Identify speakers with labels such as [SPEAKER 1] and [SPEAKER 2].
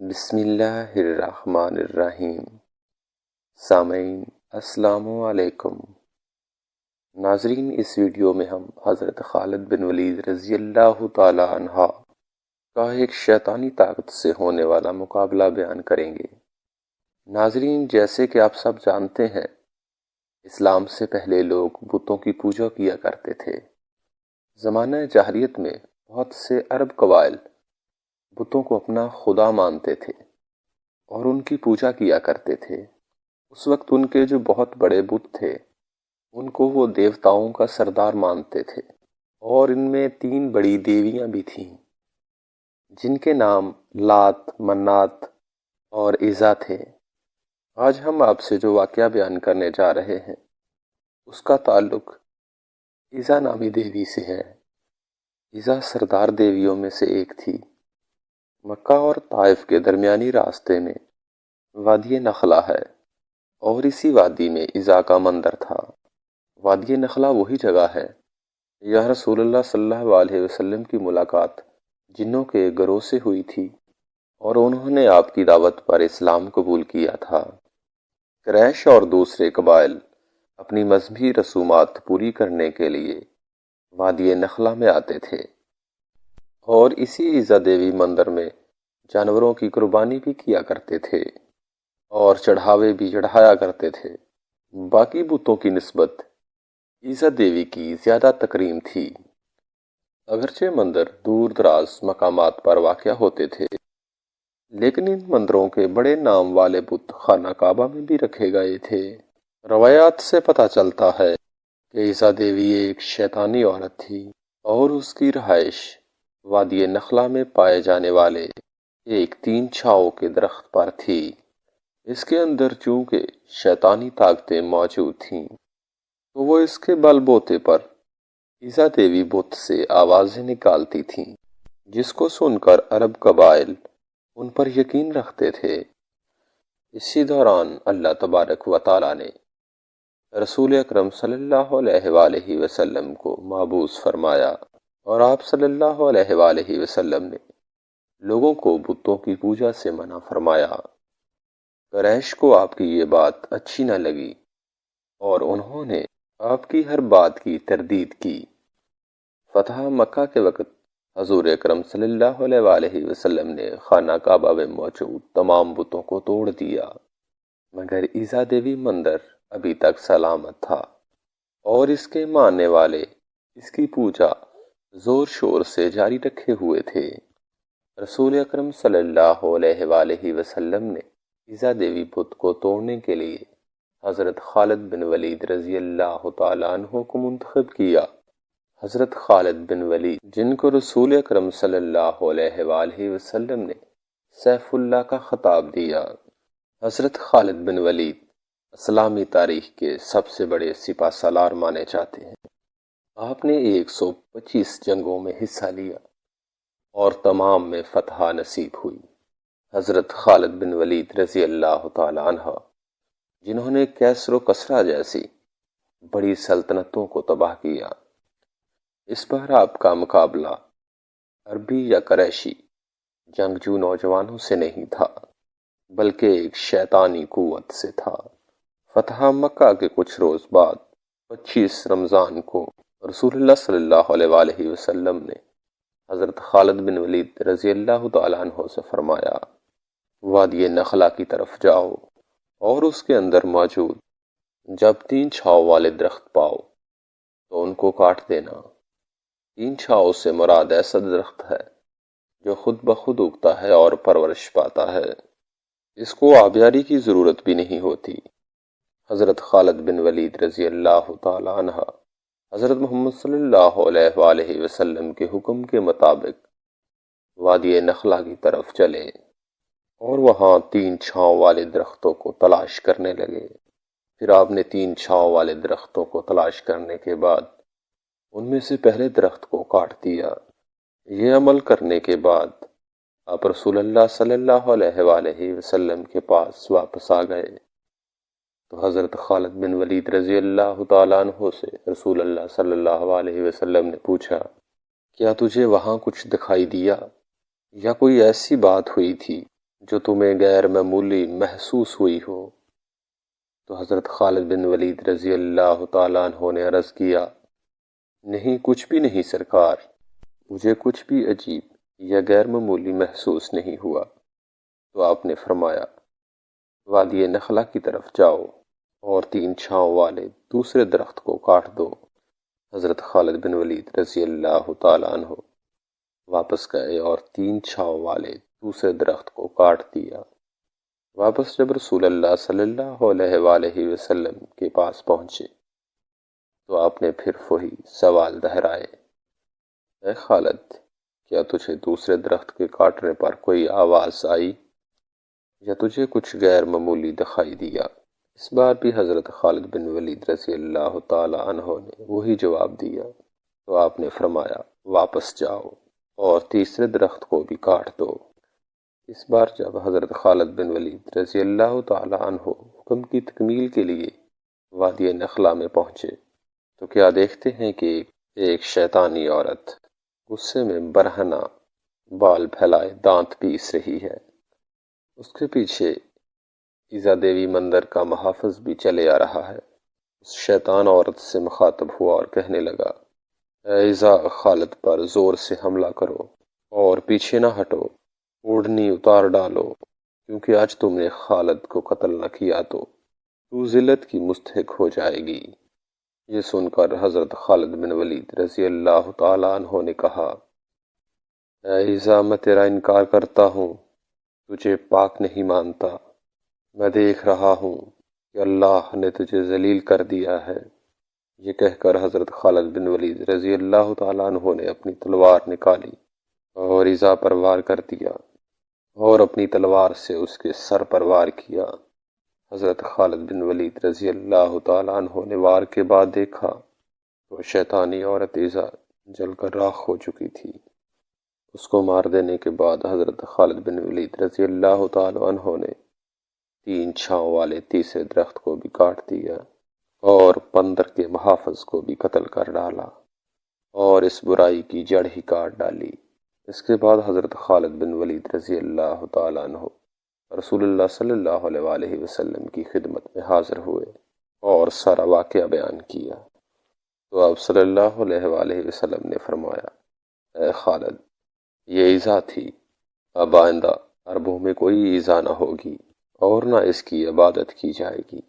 [SPEAKER 1] بسم اللہ الرحمن الرحیم۔ سامعین السلام علیکم۔ ناظرین، اس ویڈیو میں ہم حضرت خالد بن ولید رضی اللہ تعالی عنہ کا ایک شیطانی طاقت سے ہونے والا مقابلہ بیان کریں گے۔ ناظرین، جیسے کہ آپ سب جانتے ہیں، اسلام سے پہلے لوگ بتوں کی پوجا کیا کرتے تھے۔ زمانہ جاہلیت میں بہت سے عرب قبائل بتوں کو اپنا خدا مانتے تھے اور ان کی پوجا کیا کرتے تھے۔ اس وقت ان کے جو بہت بڑے بت تھے ان کو وہ دیوتاؤں کا سردار مانتے تھے، اور ان میں 3 بڑی دیویاں بھی تھیں جن کے نام لات، منات اور عزا تھے۔ آج ہم آپ سے جو واقعہ بیان کرنے جا رہے ہیں اس کا تعلق عزا نامی دیوی سے ہے۔ عزا سردار دیویوں میں سے ایک تھی۔ مکہ اور طائف کے درمیانی راستے میں وادی نخلا ہے، اور اسی وادی میں عزا کا مندر تھا۔ وادی نخلا وہی جگہ ہے جہاں رسول اللہ صلی اللہ علیہ وسلم کی ملاقات جنوں کے گروہ سے ہوئی تھی، اور انہوں نے آپ کی دعوت پر اسلام قبول کیا تھا۔ قریش اور دوسرے قبائل اپنی مذہبی رسومات پوری کرنے کے لیے وادی نخلا میں آتے تھے، اور اسی عزا دیوی مندر میں جانوروں کی قربانی بھی کیا کرتے تھے اور چڑھاوے بھی چڑھایا کرتے تھے۔ باقی بتوں کی نسبت عزا دیوی کی زیادہ تکریم تھی۔ اگرچہ مندر دور دراز مقامات پر واقع ہوتے تھے، لیکن ان مندروں کے بڑے نام والے بت خانہ کعبہ میں بھی رکھے گئے تھے۔ روایات سے پتہ چلتا ہے کہ عزا دیوی ایک شیطانی عورت تھی، اور اس کی رہائش وادی نخلا میں پائے جانے والے ایک 3 چھاؤں کے درخت پر تھی۔ اس کے اندر چونکہ شیطانی طاقتیں موجود تھیں تو وہ اس کے بل بوتے پر عزا دیوی بت سے آوازیں نکالتی تھیں، جس کو سن کر عرب قبائل ان پر یقین رکھتے تھے۔ اسی دوران اللہ تبارک و تعالی نے رسول اکرم صلی اللہ علیہ وآلہ وسلم کو مبعوث فرمایا، اور آپ صلی اللہ علیہ وآلہ وسلم نے لوگوں کو بتوں کی پوجا سے منع فرمایا۔ قریش کو آپ کی یہ بات اچھی نہ لگی، اور انہوں نے آپ کی ہر بات کی تردید کی۔ فتح مکہ کے وقت حضور اکرم صلی اللہ علیہ وآلہ وسلم نے خانہ کعبہ میں موجود تمام بتوں کو توڑ دیا، مگر عزا دیوی مندر ابھی تک سلامت تھا، اور اس کے ماننے والے اس کی پوجا زور شور سے جاری رکھے ہوئے تھے۔ رسول اکرم صلی اللہ علیہ وآلہ وسلم نے عزا دیوی بت کو توڑنے کے لیے حضرت خالد بن ولید رضی اللہ تعالیٰ عنہ کو منتخب کیا۔ حضرت خالد بن ولید، جن کو رسول اکرم صلی اللہ علیہ وآلہ وسلم نے سیف اللہ کا خطاب دیا۔ حضرت خالد بن ولید اسلامی تاریخ کے سب سے بڑے سپہ سالار مانے جاتے ہیں۔ آپ نے 125 جنگوں میں حصہ لیا اور تمام میں فتح نصیب ہوئی۔ حضرت خالد بن ولید رضی اللہ تعالی عنہ، جنہوں نے کیسر و کسرا جیسی بڑی سلطنتوں کو تباہ کیا، اس بار آپ کا مقابلہ عربی یا قریشی جنگجو نوجوانوں سے نہیں تھا، بلکہ ایک شیطانی قوت سے تھا۔ فتح مکہ کے کچھ روز بعد 25 رمضان کو رسول اللہ صلی اللہ علیہ وآلہ وسلم نے حضرت خالد بن ولید رضی اللہ تعالیٰ عنہ سے فرمایا، وادی نخلا کی طرف جاؤ، اور اس کے اندر موجود جب 3 چھاؤں والے درخت پاؤ تو ان کو کاٹ دینا۔ 3 چھاؤں سے مراد ایسا درخت ہے جو خود بخود اگتا ہے اور پرورش پاتا ہے، اس کو آبیاری کی ضرورت بھی نہیں ہوتی۔ حضرت خالد بن ولید رضی اللہ تعالی عنہ حضرت محمد صلی اللہ علیہ وآلہ وسلم کے حکم کے مطابق وادی نخلا کی طرف چلے، اور وہاں 3 چھاؤں والے درختوں کو تلاش کرنے لگے۔ پھر آپ نے 3 چھاؤں والے درختوں کو تلاش کرنے کے بعد ان میں سے پہلے درخت کو کاٹ دیا۔ یہ عمل کرنے کے بعد آپ رسول اللہ صلی اللہ علیہ وآلہ وسلم کے پاس واپس آ گئے، تو حضرت خالد بن ولید رضی اللہ تعالیٰ عنہ سے رسول اللہ صلی اللہ علیہ وسلم نے پوچھا، کیا تجھے وہاں کچھ دکھائی دیا، یا کوئی ایسی بات ہوئی تھی جو تمہیں غیر معمولی محسوس ہوئی ہو؟ تو حضرت خالد بن ولید رضی اللہ تعالیٰ عنہ نے عرض کیا، نہیں، کچھ بھی نہیں سرکار، مجھے کچھ بھی عجیب یا غیر معمولی محسوس نہیں ہوا۔ تو آپ نے فرمایا، وادی نخلا کی طرف جاؤ اور 3 چھاؤں والے دوسرے درخت کو کاٹ دو۔ حضرت خالد بن ولید رضی اللہ تعالیٰ عنہ واپس گئے اور 3 چھاؤں والے دوسرے درخت کو کاٹ دیا۔ واپس جب رسول اللہ صلی اللہ علیہ وآلہ وسلم کے پاس پہنچے تو آپ نے پھر وہی سوال دہرائے، اے خالد، کیا تجھے دوسرے درخت کے کاٹنے پر کوئی آواز آئی یا تجھے کچھ غیر معمولی دکھائی دیا؟ اس بار بھی حضرت خالد بن ولید رضی اللہ تعالی عنہ نے وہی جواب دیا۔ تو آپ نے فرمایا، واپس جاؤ اور تیسرے درخت کو بھی کاٹ دو۔ اس بار جب حضرت خالد بن ولید رضی اللہ تعالی عنہ حکم کی تکمیل کے لیے وادی نخلا میں پہنچے تو کیا دیکھتے ہیں کہ ایک شیطانی عورت غصے میں برہنہ بال پھیلائے دانت پیس رہی ہے۔ اس کے پیچھے ایزا دیوی مندر کا محافظ بھی چلے آ رہا ہے۔ اس شیطان عورت سے مخاطب ہوا اور کہنے لگا، اے ایزا، خالد پر زور سے حملہ کرو اور پیچھے نہ ہٹو، اوڑھنی اتار ڈالو، کیونکہ آج تم نے خالد کو قتل نہ کیا تو ذلت کی مستحق ہو جائے گی۔ یہ سن کر حضرت خالد بن ولید رضی اللہ تعالیٰ عنہ نے کہا، اے ایزا، میں تیرا انکار کرتا ہوں، تجھے پاک نہیں مانتا۔ میں دیکھ رہا ہوں کہ اللہ نے تجھے ذلیل کر دیا ہے۔ یہ کہہ کر حضرت خالد بن ولید رضی اللہ تعالیٰ عنہ نے اپنی تلوار نکالی اور ایزا پر وار کر دیا اور اپنی تلوار سے اس کے سر پر وار کیا۔ حضرت خالد بن ولید رضی اللہ تعالیٰ عنہ نے وار کے بعد دیکھا تو شیطانی عورت ایزا جل کر راکھ ہو چکی تھی۔ اس کو مار دینے کے بعد حضرت خالد بن ولید رضی اللہ تعالیٰ عنہ نے 3 چھاؤں والے تیسرے درخت کو بھی کاٹ دیا اور بندر کے محافظ کو بھی قتل کر ڈالا اور اس برائی کی جڑ ہی کاٹ ڈالی۔ اس کے بعد حضرت خالد بن ولید رضی اللہ تعالیٰ عنہ رسول اللہ صلی اللہ علیہ وآلہ وسلم کی خدمت میں حاضر ہوئے اور سارا واقعہ بیان کیا۔ تو آپ صلی اللہ علیہ وآلہ وسلم نے فرمایا، اے خالد، یہ ایزا تھی، اب آئندہ عربوں میں کوئی ایزا نہ ہوگی اور نہ اس کی عبادت کی جائے گی۔